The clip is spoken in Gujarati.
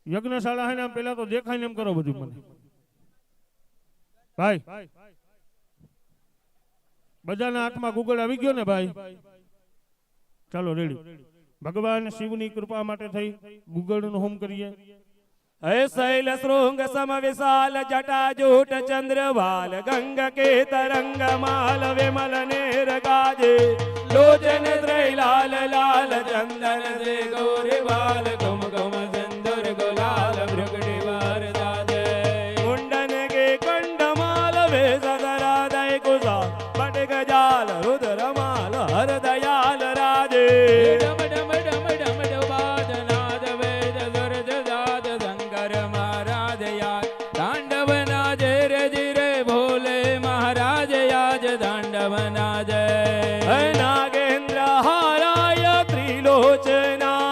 યજ્ઞશાળા હે ને પેલા તો દેખાય ને એમ કરો બધું મને ભાઈ બધાના હાથમાં ગૂગલ આવી ગયો ને ભાઈ ચાલો રેડી ભગવાન શિવની કૃપા માટે થઈ ગૂગલ નું હોમ કરીએ હે શૈલ શૃંગ સમ વિશાલ જટા જૂટ ચંદ્રવાલ ગંગ કે તરંગ માલ વિમલ નેર ગાજે લોચન ત્રૈલાલ લાલ ચંદન દે ગોર બાલ